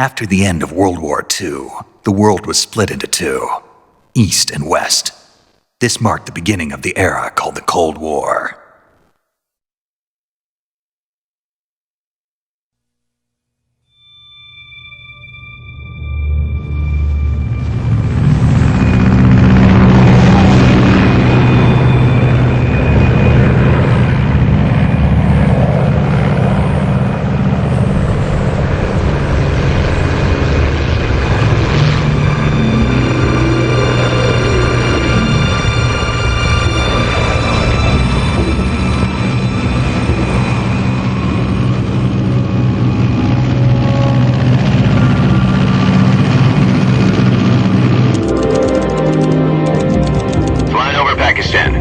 After the end of World War II, the world was split into two, East and West. This marked the beginning of the era called the Cold War.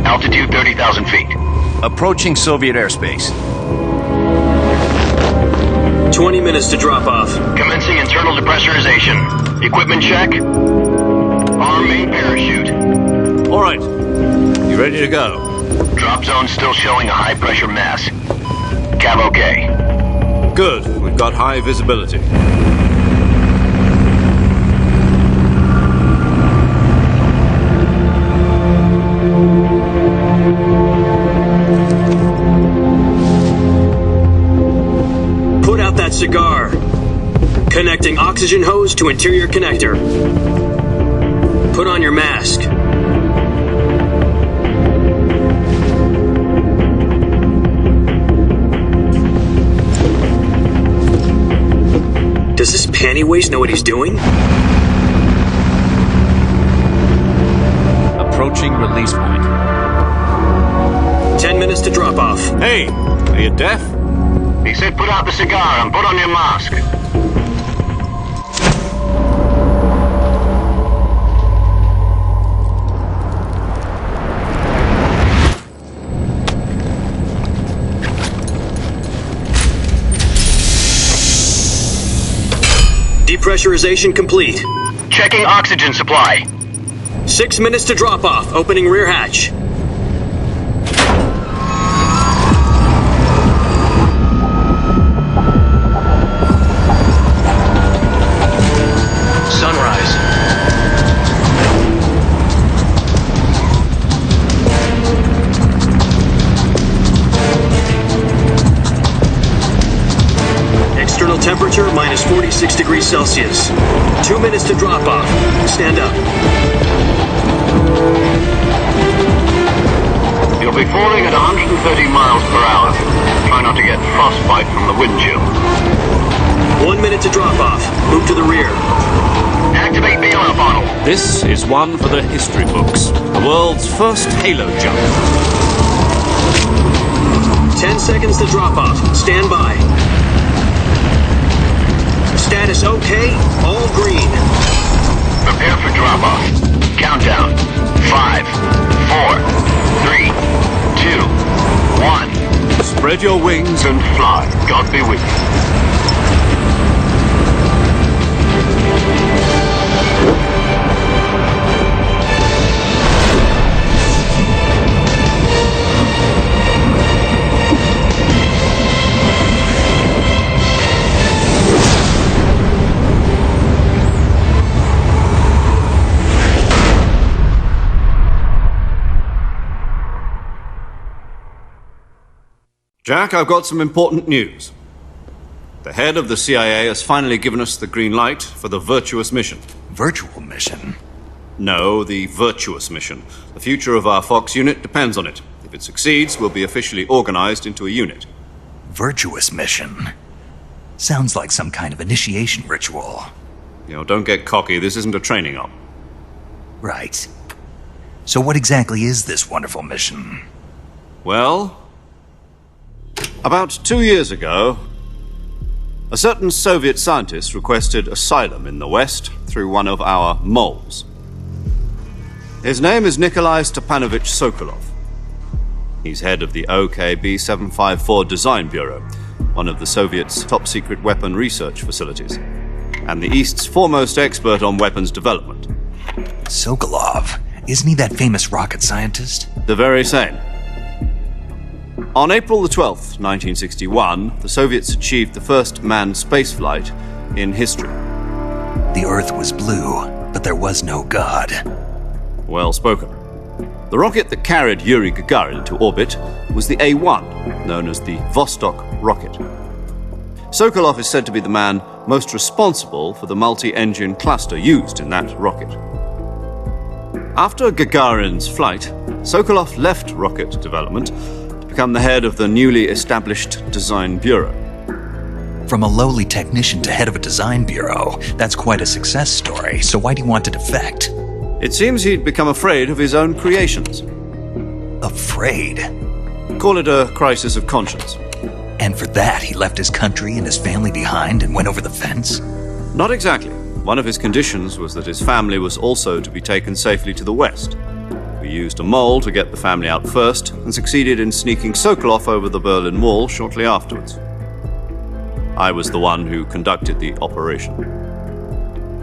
Altitude 30,000 feet. Approaching Soviet airspace. 20 minutes to drop off. Commencing internal depressurization. Equipment check. Arm main parachute. All right. You ready to go? Drop zone still showing a high pressure mass. Cav okay. Good. We've got high visibility. Put out that cigar. Connecting oxygen hose to interior connector. Put on your mask. Does this panty waste know what he's doing? Approaching release point. 10 minutes to drop off. Hey, are you deaf? He said put out the cigar and put on your mask. Depressurization complete. Checking oxygen supply. 6 minutes to drop off. Opening rear hatch. Sunrise. External temperature minus 46 degrees Celsius. 2 minutes to drop off. Stand up. You'll be falling at 130 miles per hour. Try not to get frostbite from the wind chill. 1 minute to drop off. Move to the rear. Activate the oil bottle. This is one for the history books. The world's first halo jump. 10 seconds to drop off. Stand by. Status okay. All green. Prepare for drop off. Countdown. 5, 4, 3, 2, 1. Spread your wings And fly. God be with you. Jack, I've got some important news. The head of the CIA has finally given us the green light for the virtuous mission. Virtual mission? No, the virtuous mission. The future of our Fox unit depends on it. If it succeeds, we'll be officially organized into a unit. Virtuous mission? Sounds like some kind of initiation ritual. You know, don't get cocky. This isn't a training op. Right. So what exactly is this wonderful mission? Well, about 2 years ago, a certain Soviet scientist requested asylum in the West through one of our moles. His name is Nikolai Stepanovich Sokolov. He's head of the OKB 754 Design Bureau, one of the Soviets' top-secret weapon research facilities, and the East's foremost expert on weapons development. Sokolov? Isn't he that famous rocket scientist? The very same. On April the 12th, 1961, the Soviets achieved the first manned spaceflight in history. The Earth was blue, but there was no God. Well spoken. The rocket that carried Yuri Gagarin to orbit was the A-1, known as the Vostok rocket. Sokolov is said to be the man most responsible for the multi-engine cluster used in that rocket. After Gagarin's flight, Sokolov left rocket development to become the head of the newly established Design Bureau. From a lowly technician to head of a design bureau, that's quite a success story, so why do you want to defect? It seems he'd become afraid of his own creations. Afraid? Call it a crisis of conscience. And for that, he left his country and his family behind and went over the fence? Not exactly. One of his conditions was that his family was also to be taken safely to the west. We used a mole to get the family out first and succeeded in sneaking Sokolov over the Berlin Wall shortly afterwards. I was the one who conducted the operation.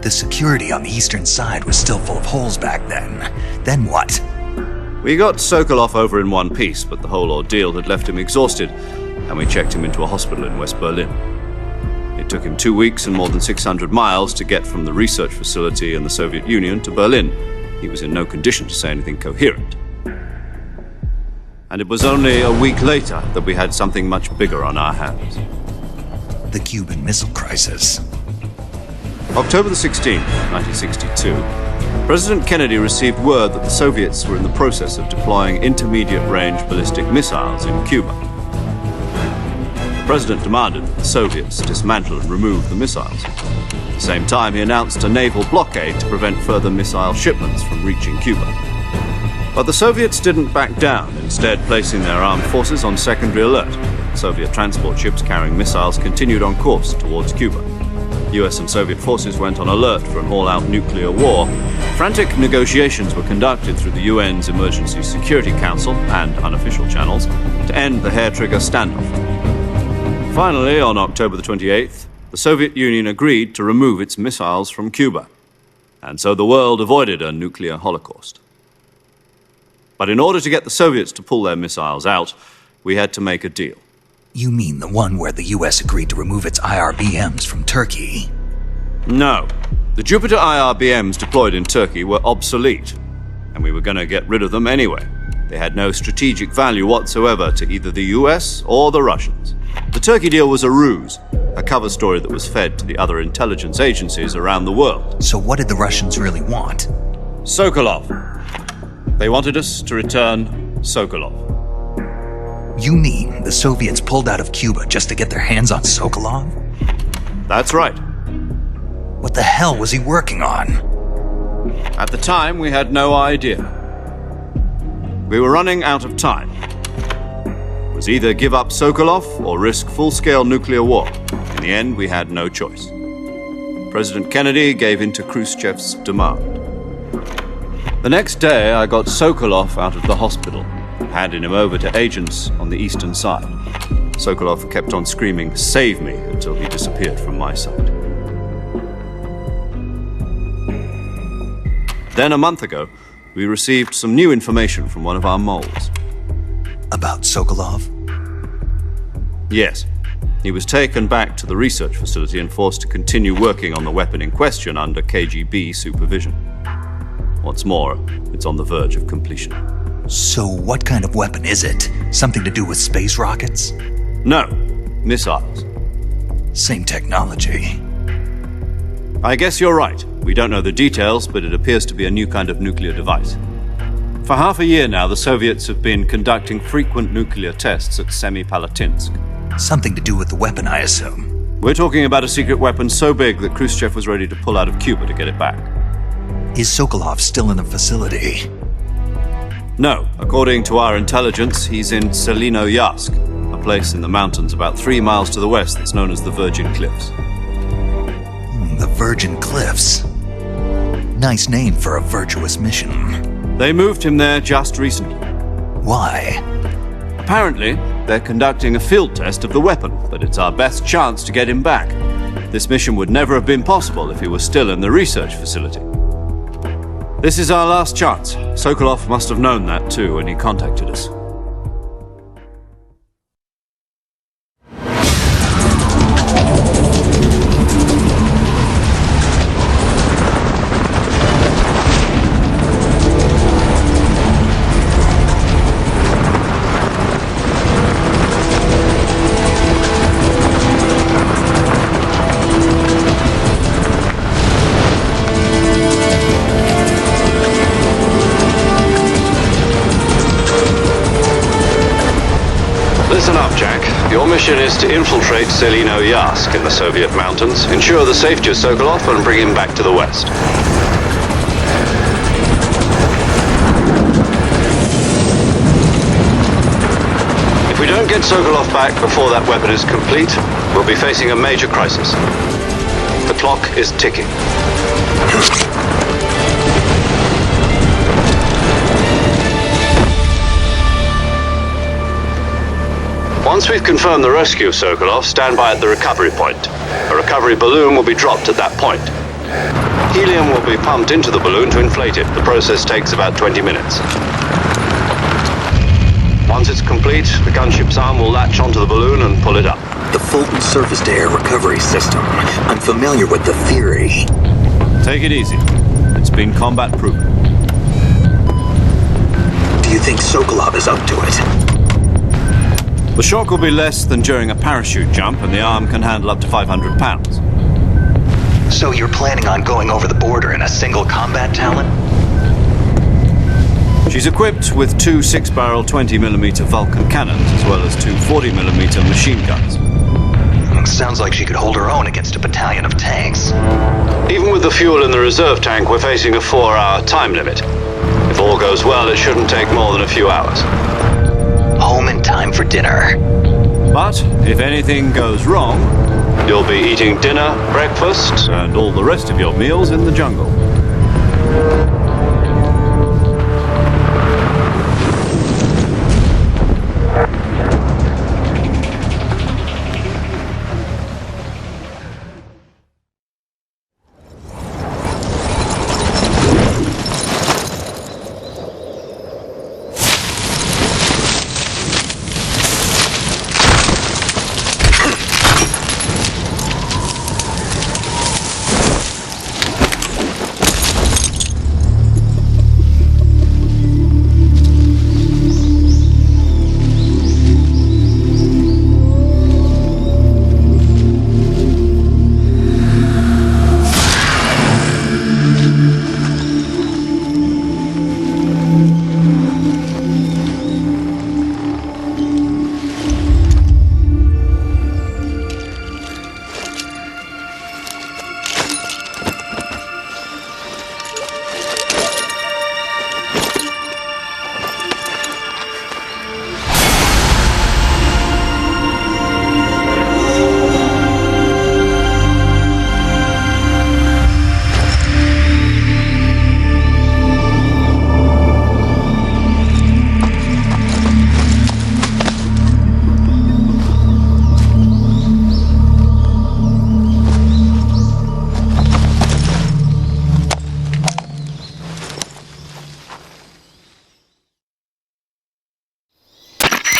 The security on the eastern side was still full of holes back then. Then what? We got Sokolov over in one piece, but the whole ordeal had left him exhausted, and we checked him into a hospital in West Berlin. It took him 2 weeks and more than 600 miles to get from the research facility in the Soviet Union to Berlin. He was in no condition to say anything coherent. And it was only a week later that we had something much bigger on our hands. The Cuban Missile Crisis. October the 16th, 1962, President Kennedy received word that the Soviets were in the process of deploying intermediate-range ballistic missiles in Cuba. The President demanded that the Soviets dismantle and remove the missiles. At the same time, he announced a naval blockade to prevent further missile shipments from reaching Cuba. But the Soviets didn't back down, instead placing their armed forces on secondary alert. Soviet transport ships carrying missiles continued on course towards Cuba. US and Soviet forces went on alert for an all-out nuclear war. Frantic negotiations were conducted through the UN's Emergency Security Council and unofficial channels to end the hair-trigger standoff. Finally, on October the 28th, the Soviet Union agreed to remove its missiles from Cuba. And so the world avoided a nuclear holocaust. But in order to get the Soviets to pull their missiles out, we had to make a deal. You mean the one where the US agreed to remove its IRBMs from Turkey? No. The Jupiter IRBMs deployed in Turkey were obsolete, and we were going to get rid of them anyway. They had no strategic value whatsoever to either the US or the Russians. The Turkey deal was a ruse, a cover story that was fed to the other intelligence agencies around the world. So what did the Russians really want? Sokolov. They wanted us to return Sokolov. You mean the Soviets pulled out of Cuba just to get their hands on Sokolov? That's right. What the hell was he working on? At the time, we had no idea. We were running out of time. It was either give up Sokolov or risk full-scale nuclear war. In the end, we had no choice. President Kennedy gave in to Khrushchev's demand. The next day, I got Sokolov out of the hospital, handing him over to agents on the eastern side. Sokolov kept on screaming, "Save me," until he disappeared from my sight. Then a month ago, we received some new information from one of our moles. About Sokolov? Yes. He was taken back to the research facility and forced to continue working on the weapon in question under KGB supervision. What's more, it's on the verge of completion. So what kind of weapon is it? Something to do with space rockets? No, missiles. Same technology. I guess you're right. We don't know the details, but it appears to be a new kind of nuclear device. For half a year now, the Soviets have been conducting frequent nuclear tests at Semipalatinsk. Something to do with the weapon, I assume. We're talking about a secret weapon so big that Khrushchev was ready to pull out of Cuba to get it back. Is Sokolov still in the facility? No, according to our intelligence, he's in Selinoyarsk, a place in the mountains about 3 miles to the west that's known as the Virgin Cliffs. The Virgin Cliffs. Nice name for a virtuous mission. They moved him there just recently. Why? Apparently, they're conducting a field test of the weapon, but it's our best chance to get him back. This mission would never have been possible if he was still in the research facility. This is our last chance. Sokolov must have known that too when he contacted us. Listen up, Jack. Your mission is to infiltrate Selino Yask in the Soviet mountains, ensure the safety of Sokolov, and bring him back to the West. If we don't get Sokolov back before that weapon is complete, we'll be facing a major crisis. The clock is ticking. Once we've confirmed the rescue of Sokolov, stand by at the recovery point. A recovery balloon will be dropped at that point. Helium will be pumped into the balloon to inflate it. The process takes about 20 minutes. Once it's complete, the gunship's arm will latch onto the balloon and pull it up. The Fulton surface-to-air recovery system. I'm familiar with the theory. Take it easy. It's been combat-proven. Do you think Sokolov is up to it? The shock will be less than during a parachute jump, and the arm can handle up to 500 pounds. So you're planning on going over the border in a single combat Talon? She's equipped with two 6-barrel 20mm Vulcan cannons, as well as two 40mm machine guns. Sounds like she could hold her own against a battalion of tanks. Even with the fuel in the reserve tank, we're facing a 4-hour time limit. If all goes well, it shouldn't take more than a few hours. Home in time for dinner. But if anything goes wrong, you'll be eating dinner, breakfast, and all the rest of your meals in the jungle.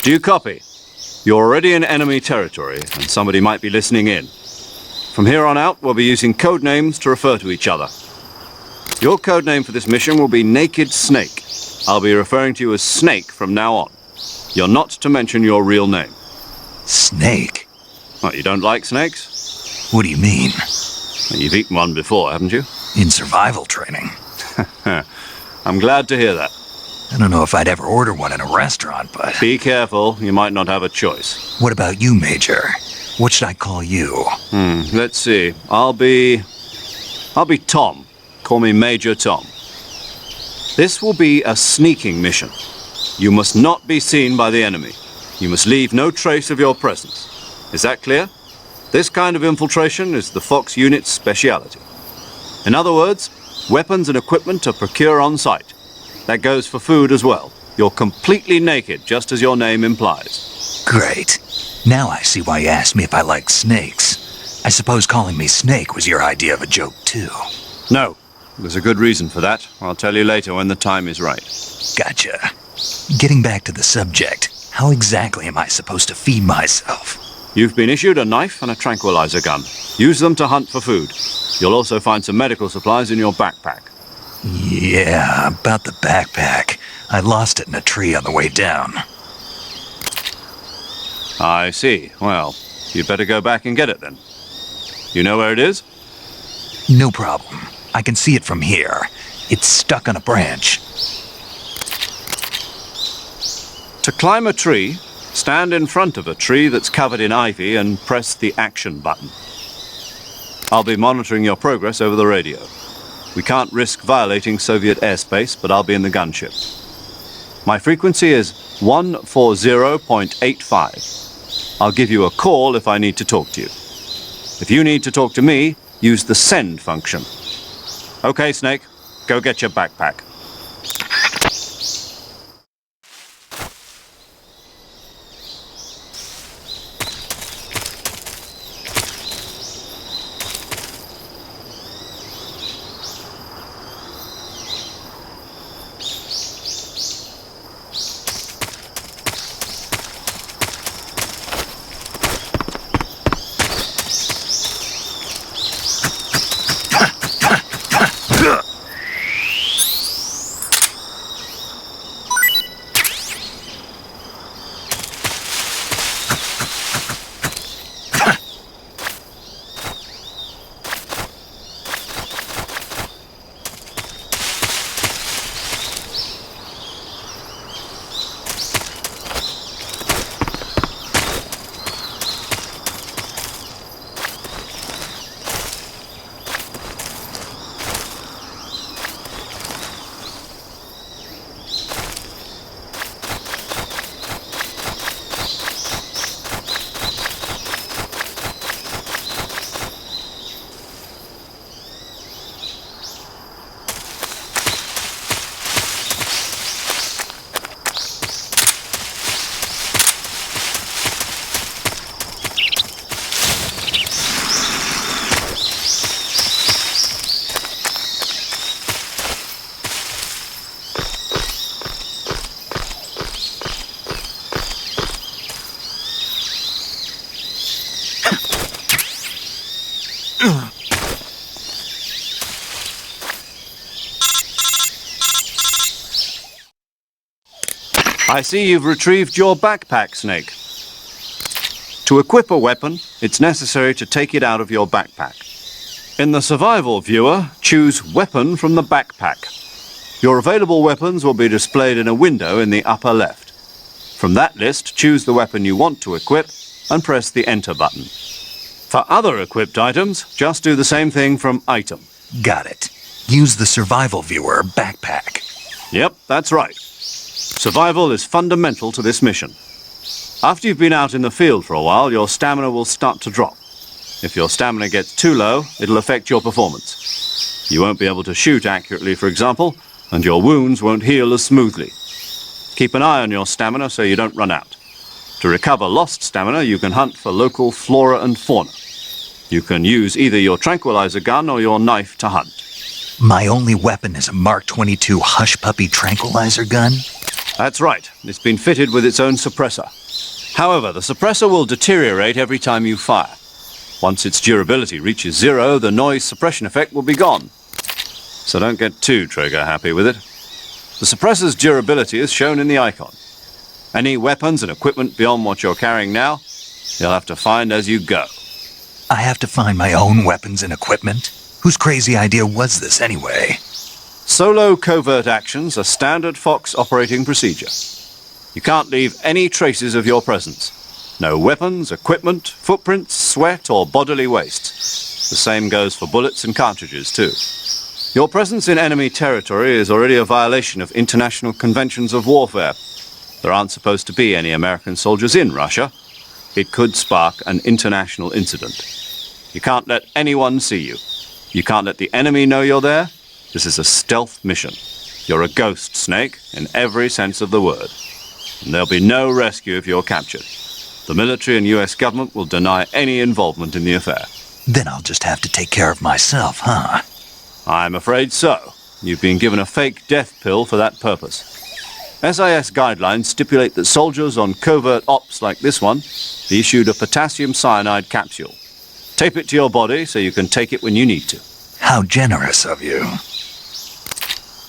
Do you copy? You're already in enemy territory, and somebody might be listening in. From here on out, we'll be using code names to refer to each other. Your code name for this mission will be Naked Snake. I'll be referring to you as Snake from now on. You're not to mention your real name. Snake? What, you don't like snakes? What do you mean? You've eaten one before, haven't you? In survival training. I'm glad to hear that. I don't know if I'd ever order one in a restaurant, but... Be careful, you might not have a choice. What about you, Major? What should I call you? Let's see. I'll be Tom. Call me Major Tom. This will be a sneaking mission. You must not be seen by the enemy. You must leave no trace of your presence. Is that clear? This kind of infiltration is the Fox unit's speciality. In other words, weapons and equipment are procured on site. That goes for food as well. You're completely naked, just as your name implies. Great. Now I see why you asked me if I like snakes. I suppose calling me Snake was your idea of a joke, too. No. There's a good reason for that. I'll tell you later when the time is right. Gotcha. Getting back to the subject, how exactly am I supposed to feed myself? You've been issued a knife and a tranquilizer gun. Use them to hunt for food. You'll also find some medical supplies in your backpack. Yeah, about the backpack. I lost it in a tree on the way down. I see. Well, you'd better go back and get it then. You know where it is? No problem. I can see it from here. It's stuck on a branch. To climb a tree, Stand in front of a tree that's covered in ivy and press the action button. I'll be monitoring your progress over the radio. We can't risk violating Soviet airspace, but I'll be in the gunship. My frequency is 140.85. I'll give you a call if I need to talk to you. If you need to talk to me, use the send function. Okay, Snake, go get your backpack. I see you've retrieved your backpack, Snake. To equip a weapon, it's necessary to take it out of your backpack. In the survival viewer, choose Weapon from the backpack. Your available weapons will be displayed in a window in the upper left. From that list, choose the weapon you want to equip and press the Enter button. For other equipped items, just do the same thing from Item. Got it. Use the survival viewer backpack. Yep, that's right. Survival is fundamental to this mission. After you've been out in the field for a while, your stamina will start to drop. If your stamina gets too low, it'll affect your performance. You won't be able to shoot accurately, for example, and your wounds won't heal as smoothly. Keep an eye on your stamina so you don't run out. To recover lost stamina, you can hunt for local flora and fauna. You can use either your tranquilizer gun or your knife to hunt. My only weapon is a Mark 22 Hush Puppy tranquilizer gun? That's right. It's been fitted with its own suppressor. However, the suppressor will deteriorate every time you fire. Once its durability reaches 0, the noise suppression effect will be gone. So don't get too trigger-happy with it. The suppressor's durability is shown in the icon. Any weapons and equipment beyond what you're carrying now, you'll have to find as you go. I have to find my own weapons and equipment? Whose crazy idea was this anyway? Solo covert actions are standard Fox operating procedure. You can't leave any traces of your presence. No weapons, equipment, footprints, sweat, or bodily waste. The same goes for bullets and cartridges, too. Your presence in enemy territory is already a violation of international conventions of warfare. There aren't supposed to be any American soldiers in Russia. It could spark an international incident. You can't let anyone see you. You can't let the enemy know you're there. This is a stealth mission. You're a ghost, Snake, in every sense of the word. And there'll be no rescue if you're captured. The military and US government will deny any involvement in the affair. Then I'll just have to take care of myself, huh? I'm afraid so. You've been given a fake death pill for that purpose. SIS guidelines stipulate that soldiers on covert ops like this one be issued a potassium cyanide capsule. Tape it to your body so you can take it when you need to. How generous of you.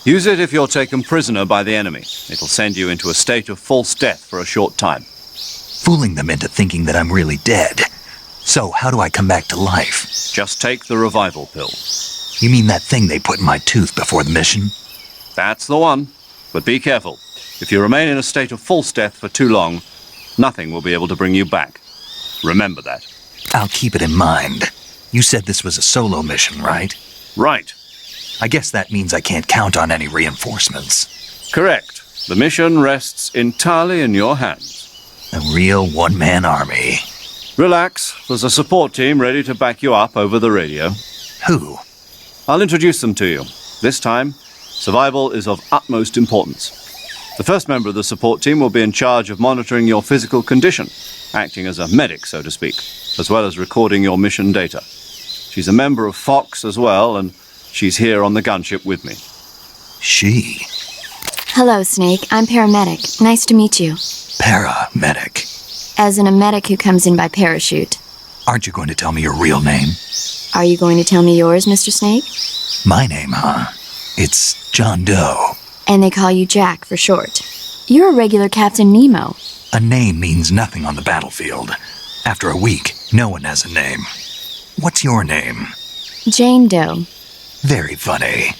Use it if you're taken prisoner by the enemy. It'll send you into a state of false death for a short time. Fooling them into thinking that I'm really dead. So how do I come back to life? Just take the revival pill. You mean that thing they put in my tooth before the mission? That's the one. But be careful. If you remain in a state of false death for too long, Nothing will be able to bring you back. Remember that. I'll keep it in mind. You said this was a solo mission, right? Right. I guess that means I can't count on any reinforcements. Correct. The mission rests entirely in your hands. A real one-man army. Relax. There's a support team ready to back you up over the radio. Who? I'll introduce them to you. This time, survival is of utmost importance. The first member of the support team will be in charge of monitoring your physical condition, acting as a medic, so to speak, as well as recording your mission data. She's a member of Fox as well, and she's here on the gunship with me. She? Hello, Snake. I'm paramedic. Nice to meet you. Paramedic. As in a medic who comes in by parachute. Aren't you going to tell me your real name? Are you going to tell me yours, Mr. Snake? My name, huh? It's John Doe. And they call you Jack for short. You're a regular Captain Nemo. A name means nothing on the battlefield. After a week, no one has a name. What's your name? Jane Doe. Very funny.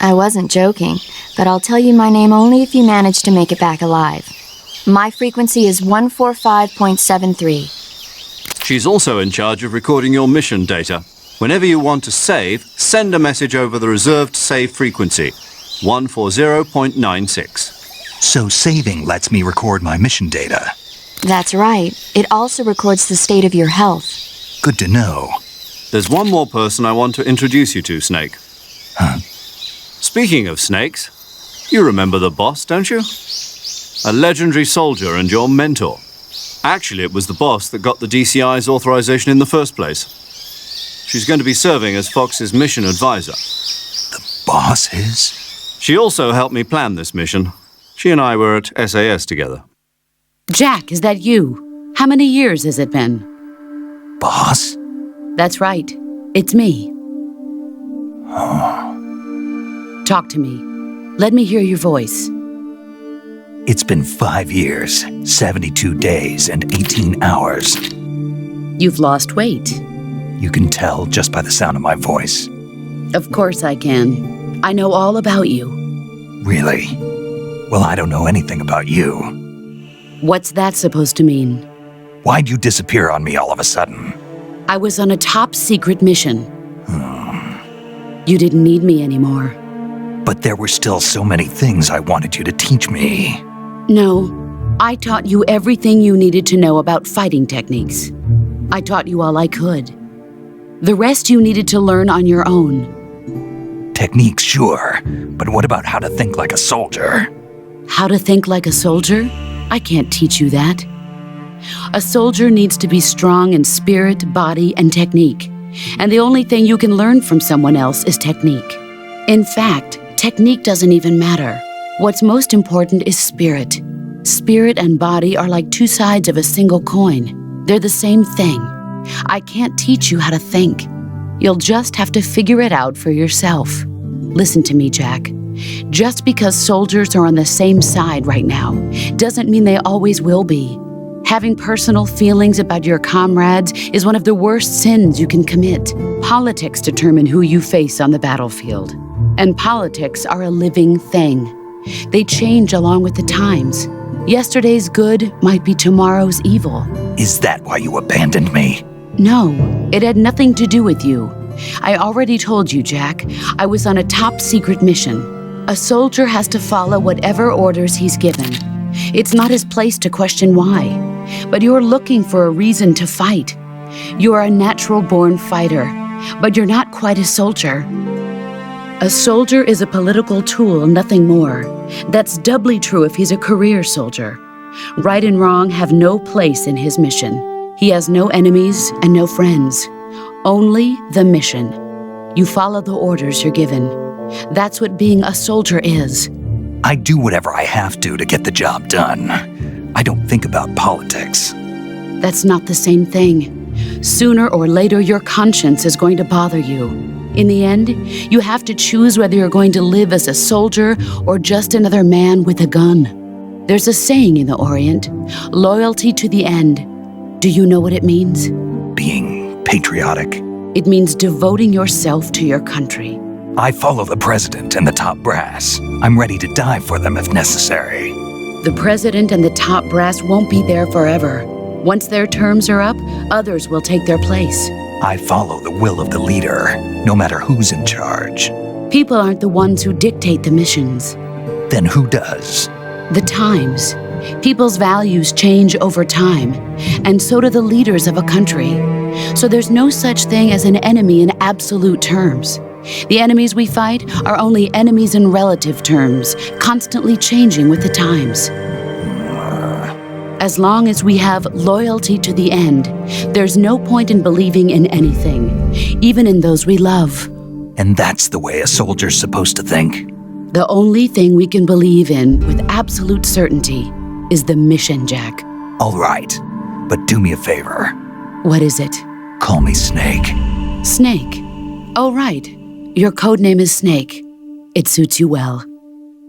I wasn't joking, but I'll tell you my name only if you manage to make it back alive. My frequency is 145.73. She's also in charge of recording your mission data. Whenever you want to save, send a message over the reserved save frequency, 140.96. So saving lets me record my mission data. That's right. It also records the state of your health. Good to know. There's one more person I want to introduce you to, Snake. Huh? Speaking of snakes, you remember the boss, don't you? A legendary soldier and your mentor. Actually, it was the boss that got the DCI's authorization in the first place. She's going to be serving as Fox's mission advisor. The boss is? She also helped me plan this mission. She and I were at SAS together. Jack, is that you? How many years has it been? Boss? That's right. It's me. Talk to me. Let me hear your voice. It's been 5 years, 72 days, and 18 hours. You've lost weight. You can tell just by the sound of my voice. Of course I can. I know all about you. Really? Well, I don't know anything about you. What's that supposed to mean? Why'd you disappear on me all of a sudden? I was on a top-secret mission. You didn't need me anymore. But there were still so many things I wanted you to teach me. No, I taught you everything you needed to know about fighting techniques. I taught you all I could. The rest you needed to learn on your own. Techniques, sure. But what about how to think like a soldier? How to think like a soldier? I can't teach you that. A soldier needs to be strong in spirit, body, and technique. And the only thing you can learn from someone else is technique. In fact, technique doesn't even matter. What's most important is spirit. Spirit and body are like two sides of a single coin. They're the same thing. I can't teach you how to think. You'll just have to figure it out for yourself. Listen to me, Jack. Just because soldiers are on the same side right now doesn't mean they always will be. Having personal feelings about your comrades is one of the worst sins you can commit. Politics determine who you face on the battlefield. And politics are a living thing. They change along with the times. Yesterday's good might be tomorrow's evil. Is that why you abandoned me? No, it had nothing to do with you. I already told you, Jack. I was on a top-secret mission. A soldier has to follow whatever orders he's given. It's not his place to question why. But you're looking for a reason to fight. You're a natural-born fighter, but you're not quite a soldier. A soldier is a political tool, nothing more. That's doubly true if he's a career soldier. Right and wrong have no place in his mission. He has no enemies and no friends. Only the mission. You follow the orders you're given. That's what being a soldier is. I do whatever I have to get the job done. I don't think about politics. That's not the same thing. Sooner or later, your conscience is going to bother you. In the end, you have to choose whether you're going to live as a soldier or just another man with a gun. There's a saying in the Orient, loyalty to the end. Do you know what it means? Being patriotic. It means devoting yourself to your country. I follow the president and the top brass. I'm ready to die for them if necessary. The president and the top brass won't be there forever. Once their terms are up, others will take their place. I follow the will of the leader, no matter who's in charge. People aren't the ones who dictate the missions. Then who does? The times. People's values change over time, and so do the leaders of a country. So there's no such thing as an enemy in absolute terms. The enemies we fight are only enemies in relative terms, constantly changing with the times. As long as we have loyalty to the end, there's no point in believing in anything, even in those we love. And that's the way a soldier's supposed to think? The only thing we can believe in with absolute certainty is the mission, Jack. All right, but do me a favor. What is it? Call me Snake. Snake. Oh, right. Your code name is Snake. It suits you well.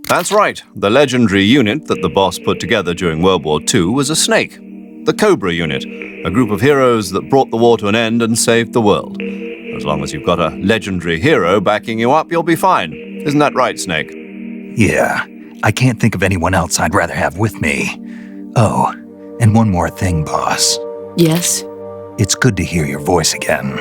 That's right. The legendary unit that the boss put together during World War II was a snake. The Cobra unit, a group of heroes that brought the war to an end and saved the world. As long as you've got a legendary hero backing you up, you'll be fine. Isn't that right, Snake? Yeah, I can't think of anyone else I'd rather have with me. Oh, and one more thing, boss. Yes? It's good to hear your voice again.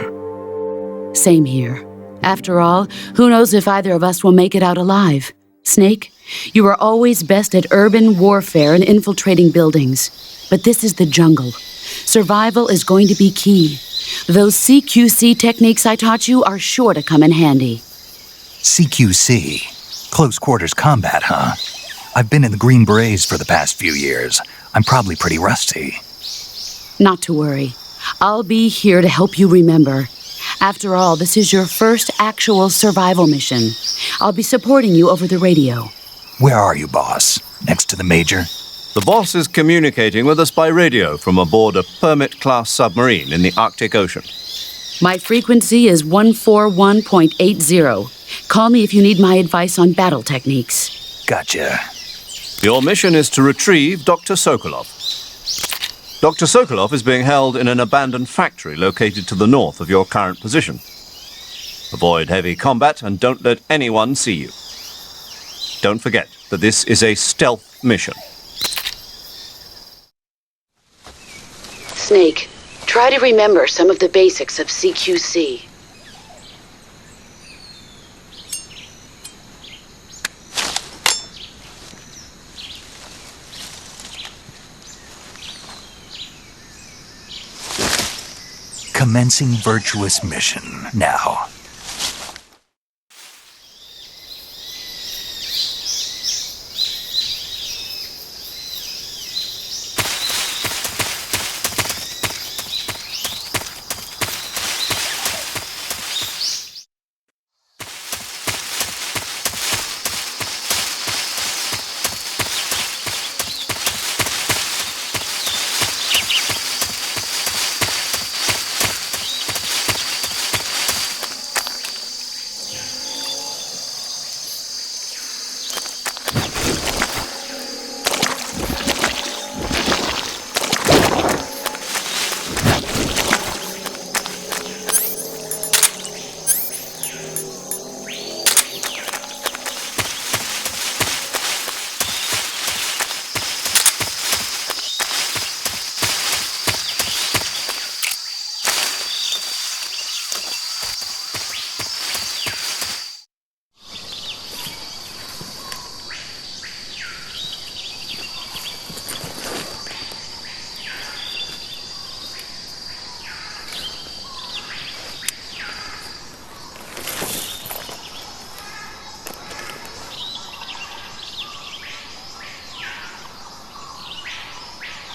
Same here. After all, who knows if either of us will make it out alive? Snake, you are always best at urban warfare and infiltrating buildings. But this is the jungle. Survival is going to be key. Those CQC techniques I taught you are sure to come in handy. CQC? Close quarters combat, huh? I've been in the Green Berets for the past few years. I'm probably pretty rusty. Not to worry. I'll be here to help you remember. After all, this is your first actual survival mission. I'll be supporting you over the radio. Where are you, boss? Next to the Major? The boss is communicating with us by radio from aboard a Permit-class submarine in the Arctic Ocean. My frequency is 141.80. Call me if you need my advice on battle techniques. Gotcha. Your mission is to retrieve Dr. Sokolov. Dr. Sokolov is being held in an abandoned factory located to the north of your current position. Avoid heavy combat and don't let anyone see you. Don't forget that this is a stealth mission. Snake, try to remember some of the basics of CQC. Commencing virtuous mission now.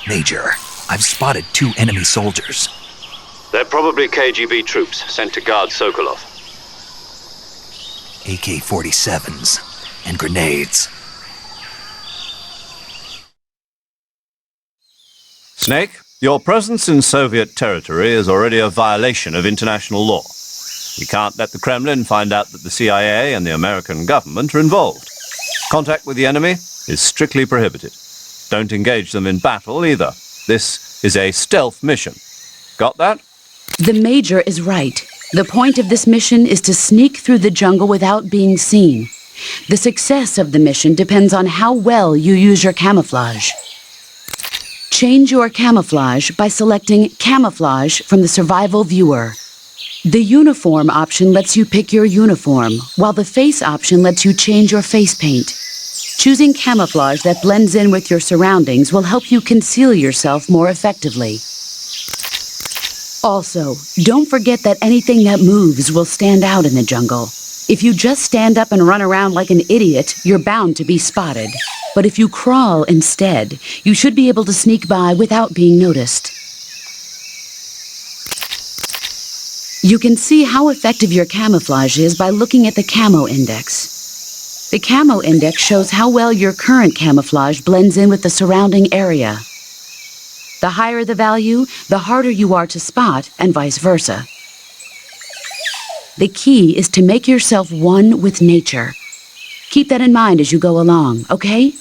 Major, I've spotted 2 enemy soldiers. They're probably KGB troops sent to guard Sokolov. AK-47s and grenades. Snake, your presence in Soviet territory is already a violation of international law. We can't let the Kremlin find out that the CIA and the American government are involved. Contact with the enemy is strictly prohibited. Don't engage them in battle either. This is a stealth mission. Got that? The Major is right. The point of this mission is to sneak through the jungle without being seen. The success of the mission depends on how well you use your camouflage. Change your camouflage by selecting Camouflage from the Survival Viewer. The Uniform option lets you pick your uniform, while the Face option lets you change your face paint. Choosing camouflage that blends in with your surroundings will help you conceal yourself more effectively. Also, don't forget that anything that moves will stand out in the jungle. If you just stand up and run around like an idiot, you're bound to be spotted. But if you crawl instead, you should be able to sneak by without being noticed. You can see how effective your camouflage is by looking at the Camo Index. The Camo Index shows how well your current camouflage blends in with the surrounding area. The higher the value, the harder you are to spot, and vice versa. The key is to make yourself one with nature. Keep that in mind as you go along, okay?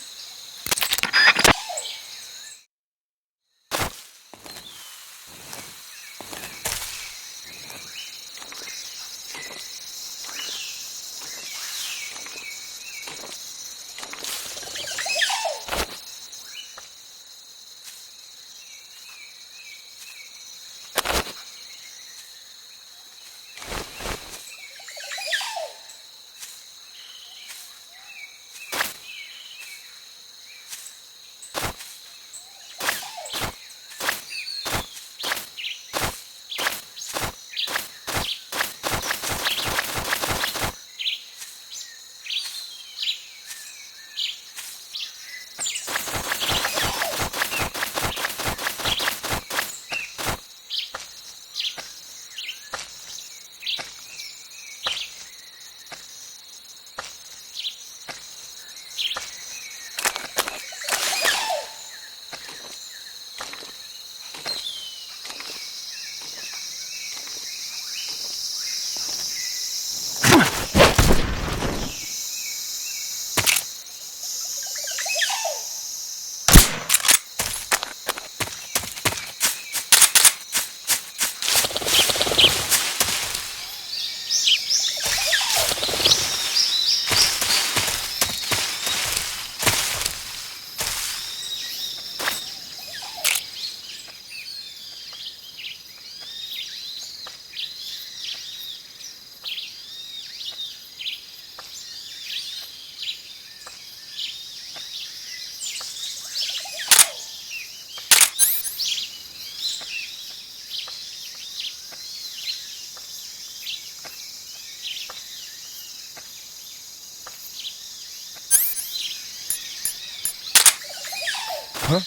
Huh?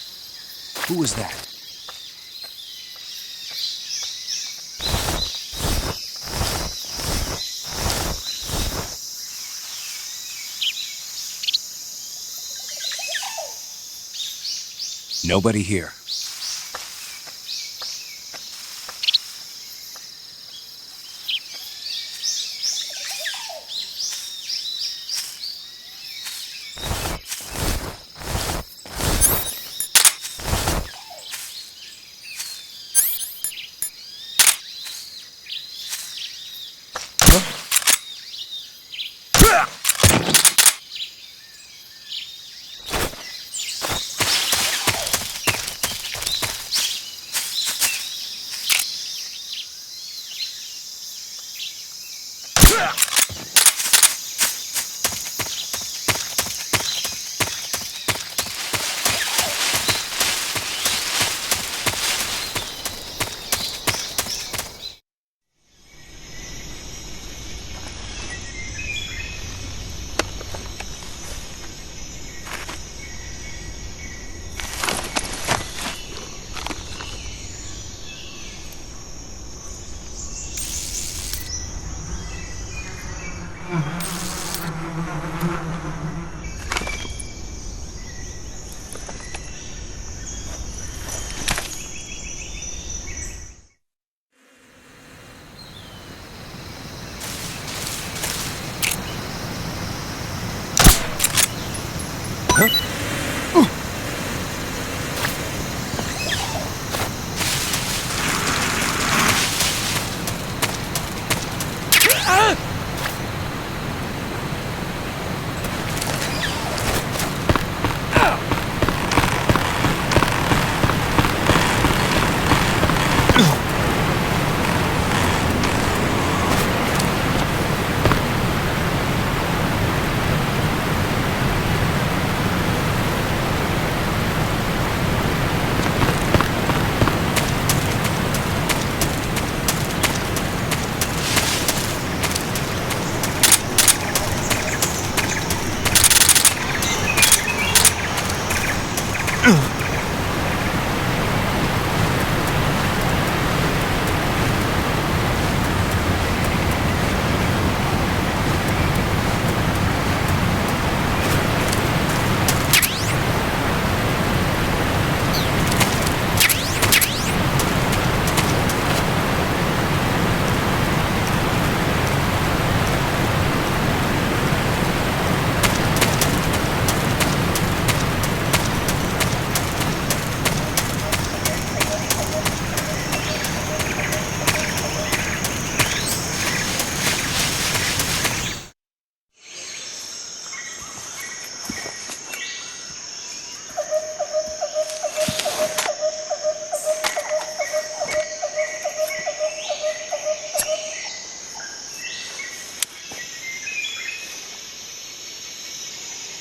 Who was that? Nobody here.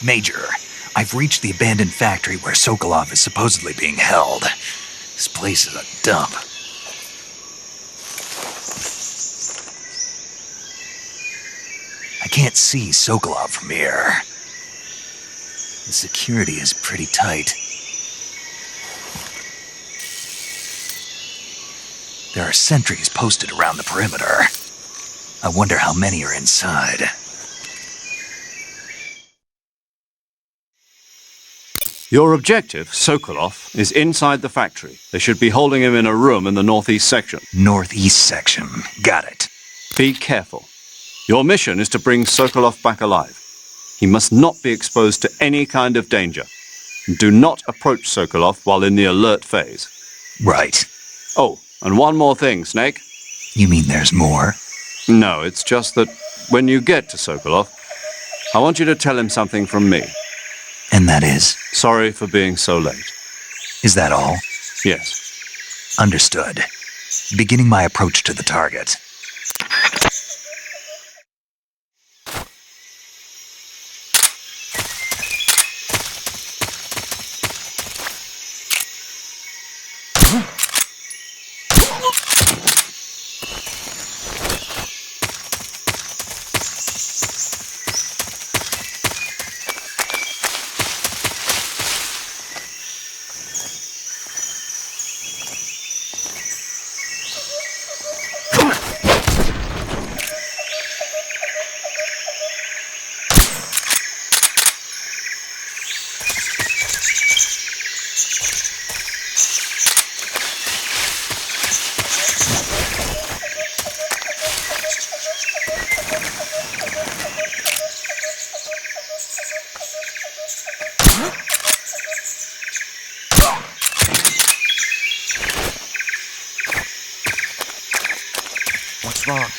Major, I've reached the abandoned factory where Sokolov is supposedly being held. This place is a dump. I can't see Sokolov from here. The security is pretty tight. There are sentries posted around the perimeter. I wonder how many are inside. Your objective, Sokolov, is inside the factory. They should be holding him in a room in the northeast section. Northeast section. Got it. Be careful. Your mission is to bring Sokolov back alive. He must not be exposed to any kind of danger. Do not approach Sokolov while in the alert phase. Right. Oh, and one more thing, Snake. You mean there's more? No, it's just that when you get to Sokolov, I want you to tell him something from me. And that is? Sorry for being so late. Is that all? Yes. Understood. Beginning my approach to the target. What's wrong?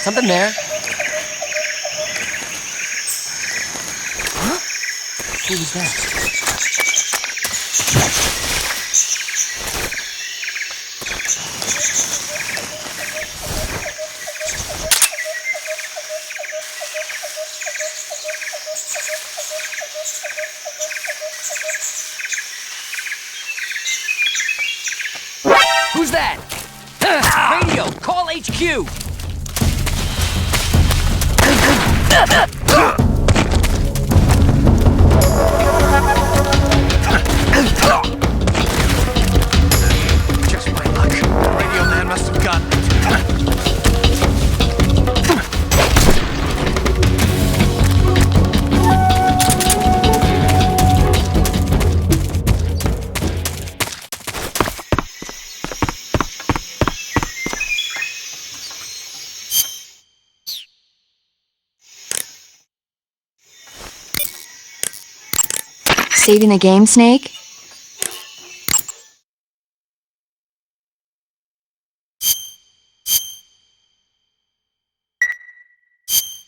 Something there. Huh? Who was that? Who's that? Radio, call HQ! Just my luck. The radio man must have gotten it. Saving the game, Snake?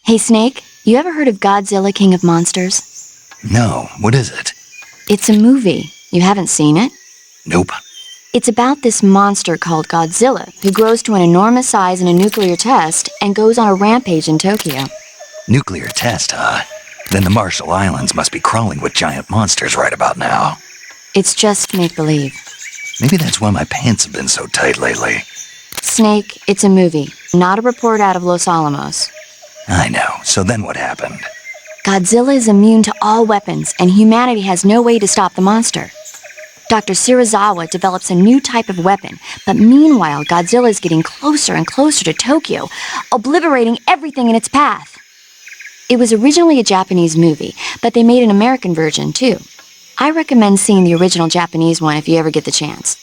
Hey, Snake, you ever heard of Godzilla, King of Monsters? No, what is it? It's a movie. You haven't seen it? Nope. It's about this monster called Godzilla, who grows to an enormous size in a nuclear test and goes on a rampage in Tokyo. Nuclear test, huh? Then the Marshall Islands must be crawling with giant monsters right about now. It's just make-believe. Maybe that's why my pants have been so tight lately. Snake, it's a movie, not a report out of Los Alamos. I know. So then what happened? Godzilla is immune to all weapons, and humanity has no way to stop the monster. Dr. Shirazawa develops a new type of weapon, but meanwhile, Godzilla is getting closer and closer to Tokyo, obliterating everything in its path. It was originally a Japanese movie, but they made an American version, too. I recommend seeing the original Japanese one if you ever get the chance.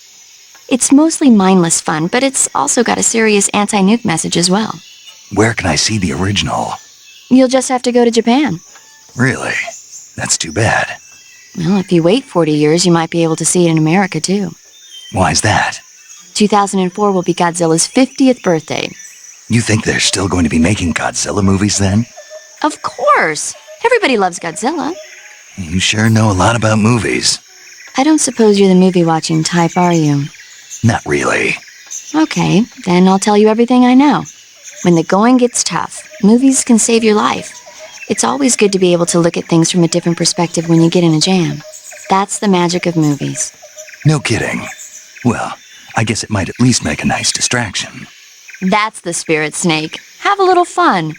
It's mostly mindless fun, but it's also got a serious anti-nuke message as well. Where can I see the original? You'll just have to go to Japan. Really? That's too bad. Well, if you wait 40 years, you might be able to see it in America, too. Why's that? 2004 will be Godzilla's 50th birthday. You think they're still going to be making Godzilla movies then? Of course! Everybody loves Godzilla. You sure know a lot about movies. I don't suppose you're the movie-watching type, are you? Not really. Okay, then I'll tell you everything I know. When the going gets tough, movies can save your life. It's always good to be able to look at things from a different perspective when you get in a jam. That's the magic of movies. No kidding. Well, I guess it might at least make a nice distraction. That's the spirit, Snake. Have a little fun.